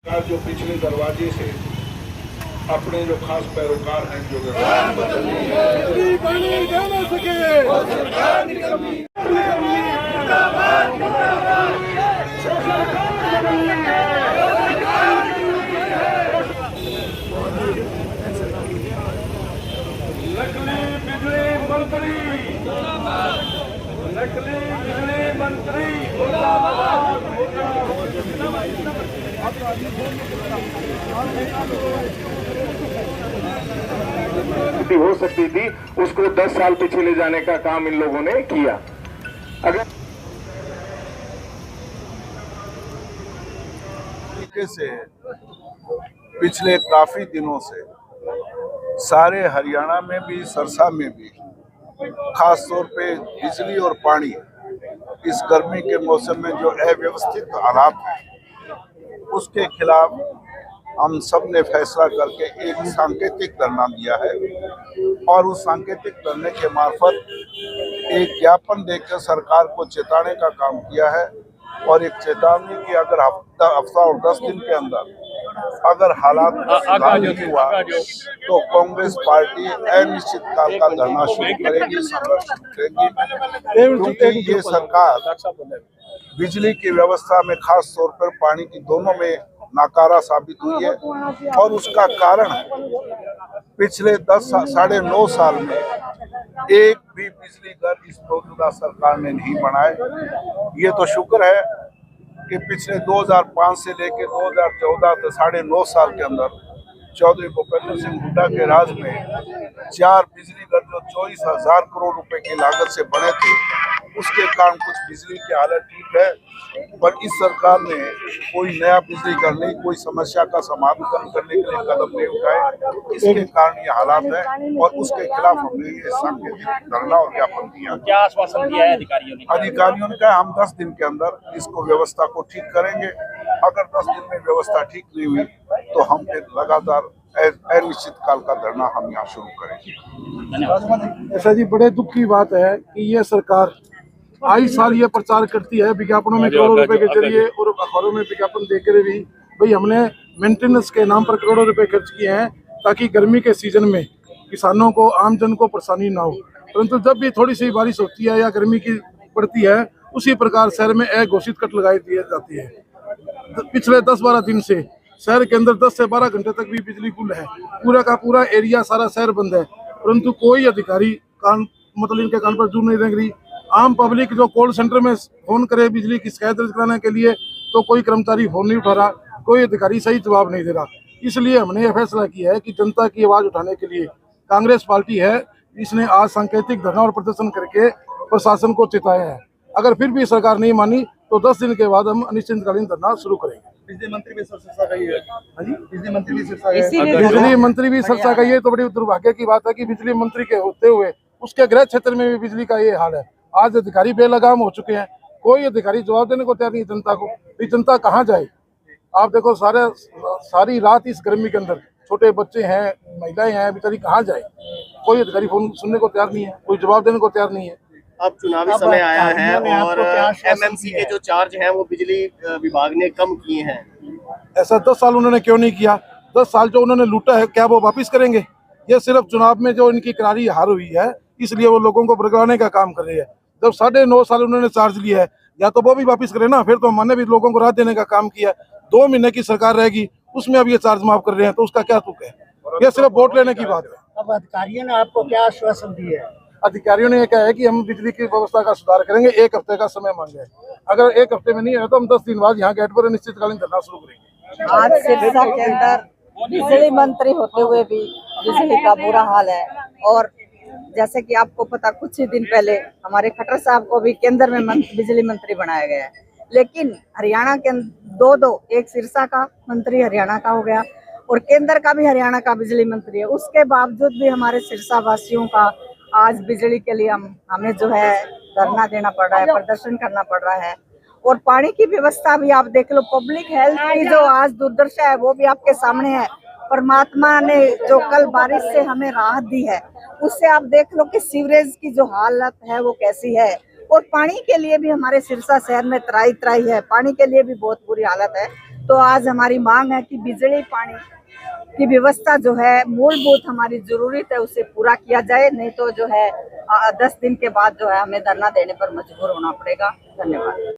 जो पिछले दरवाजे से अपने जो खास पैरोकार हैं जो हो सकती थी उसको 10 साल पीछे ले जाने का काम इन लोगों ने किया। अगर तरीके से पिछले काफी दिनों से सारे हरियाणा में भी सरसा में भी खास तौर पे बिजली और पानी इस गर्मी के मौसम में जो अव्यवस्थित हालात हैं उसके खिलाफ हम सब ने फैसला करके एक सांकेतिक धरना दिया है और उस सांकेतिक धरने के मार्फत एक ज्ञापन देकर सरकार को चेताने का काम किया है और एक चेतावनी की अगर हफ्ता और 10 दिन के अंदर अगर हालात सुधार नहीं हुआ तो कांग्रेस पार्टी अनिश्चित काल का धरना शुरू करेगी, संघर्ष शुरू करेगी, क्योंकि ये सरकार बिजली की व्यवस्था में खास तौर पर पानी की दोनों में नाकारा साबित हुई है और उसका कारण पिछले 9.5 साल में एक भी बिजली घर इस मौजूदा सरकार ने नहीं बनाए। ये तो शुक्र है कि पिछले 2005 से लेकर 2014 तक 9.5 साल के अंदर चौधरी भूपेंद्र सिंह हुड्डा के राज में 4 बिजली घर जो 24,000 करोड़ रुपए की लागत से बने थे उसके कारण कुछ बिजली की हालत ठीक है, पर इस सरकार ने कोई नया बिजली घर नहीं, कोई समस्या का समाधान करने के लिए कदम नहीं उठाए। इसके कारण ये हालात है और उसके खिलाफ हमने ये सांकेतिक धरना और ज्ञापन दिया। क्या आश्वासन दिया है अधिकारियों ने? अधिकारियों ने कहा हम 10 दिन के अंदर इसको व्यवस्था को ठीक करेंगे। अगर 10 दिन में व्यवस्था ठीक नहीं हुई तो हम फिर लगातार अनिश्चित काल का धरना हम यहाँ शुरू करेंगे। ऐसा जी बड़े दुख की बात है कि ये सरकार आई साल ये प्रचार करती है विज्ञापनों में करोड़ों रुपए के जरिए और अखबारों में विज्ञापन देकर भी भाई हमने मेंटेनेंस के नाम पर करोड़ों रुपए खर्च किए हैं ताकि गर्मी के सीजन में किसानों को आम जन को परेशानी ना हो, परंतु जब भी थोड़ी सी बारिश होती है या गर्मी की पड़ती है उसी प्रकार शहर में अघोषित कट लगाई दी जाती है। पिछले 10-12 दिन से शहर के अंदर 10 से 12 घंटे तक भी बिजली गुल है, पूरा का पूरा एरिया सारा शहर बंद है, परंतु कोई अधिकारी मतलब इनके कान पर जू नहीं लग रही। आम पब्लिक जो कॉल सेंटर में फोन करे बिजली की शिकायत दर्ज कराने के लिए तो कोई कर्मचारी फोन नहीं उठा रहा, कोई अधिकारी सही जवाब नहीं दे रहा। इसलिए हमने यह फैसला किया है कि जनता की आवाज उठाने के लिए कांग्रेस पार्टी है, इसने आज सांकेतिक धरना और प्रदर्शन करके प्रशासन को चेताया है। अगर फिर भी सरकार नहीं मानी तो 10 दिन के बाद हम अनिश्चितकालीन धरना शुरू करेंगे। बिजली मंत्री भी सिरसा गई है। बिजली मंत्री भी सिरसा गई है तो बड़ी दुर्भाग्य की बात है कि बिजली मंत्री के होते हुए उसके गृह क्षेत्र में भी बिजली का ये हाल है। आज अधिकारी बेलगाम हो चुके हैं, कोई अधिकारी जवाब देने को तैयार नहीं जनता को। ये जनता कहाँ जाए? आप देखो सारी रात इस गर्मी के अंदर छोटे बच्चे हैं, महिलाएं हैं, बेचारी कहाँ जाए? कोई अधिकारी फोन सुनने को तैयार नहीं है, कोई जवाब देने को तैयार नहीं है। अब चुनावी समय आया है और एमएमसी के जो चार्ज हैं वो बिजली विभाग ने कम किए हैं। ऐसा 10 साल उन्होंने क्यों नहीं किया? 10 साल जो उन्होंने लूटा है क्या वो वापिस करेंगे? ये सिर्फ चुनाव में जो इनकी करारी हार हुई है इसलिए वो लोगों को भड़काने का काम कर रही है। जब 9.5 साल उन्होंने चार्ज लिया है या तो वो भी वापिस करे ना, फिर तो मैंने भी लोगों को राहत देने का काम किया। 2 महीने की सरकार रहेगी उसमें अब ये चार्ज माफ कर रहे हैं तो उसका क्या तुक है? ये सिर्फ वोट लेने की बात है। अब अधिकारियों ने आपको क्या आश्वासन दिए है? अधिकारियों ने यह कहा है कि हम बिजली की व्यवस्था का सुधार करेंगे, 1 हफ्ते का समय मांगे है। अगर 1 हफ्ते में नहीं है तो हम 10 दिन बाद यहाँ गेट पर अनिश्चितकालीन धरना शुरू करेंगे। आज सिरसा के अंदर बिजली मंत्री होते हुए भी बिजली का बुरा हाल है और जैसे कि आपको पता कुछ ही दिन पहले हमारे खट्टर साहब को भी केंद्र में बिजली मंत्री बनाया गया है, लेकिन हरियाणा के 2 एक सिरसा का मंत्री हरियाणा का हो गया और केंद्र का भी हरियाणा का बिजली मंत्री है। उसके बावजूद भी हमारे सिरसा वासियों का आज बिजली के लिए हमें जो है धरना देना पड़ रहा है, प्रदर्शन करना पड़ रहा है। और पानी की व्यवस्था भी आप देख लो, पब्लिक हेल्थ की जो आज दुर्दशा है वो भी आपके सामने है। परमात्मा ने जो कल बारिश से हमें राहत दी है उससे आप देख लो कि सीवरेज की जो हालत है वो कैसी है। और पानी के लिए भी हमारे सिरसा शहर में त्राही है, पानी के लिए भी बहुत बुरी हालत है। तो आज हमारी मांग है कि बिजली पानी की व्यवस्था जो है मूलभूत हमारी जरूरत है उसे पूरा किया जाए, नहीं तो जो है 10 दिन के बाद जो है हमें धरना देने पर मजबूर होना पड़ेगा। धन्यवाद।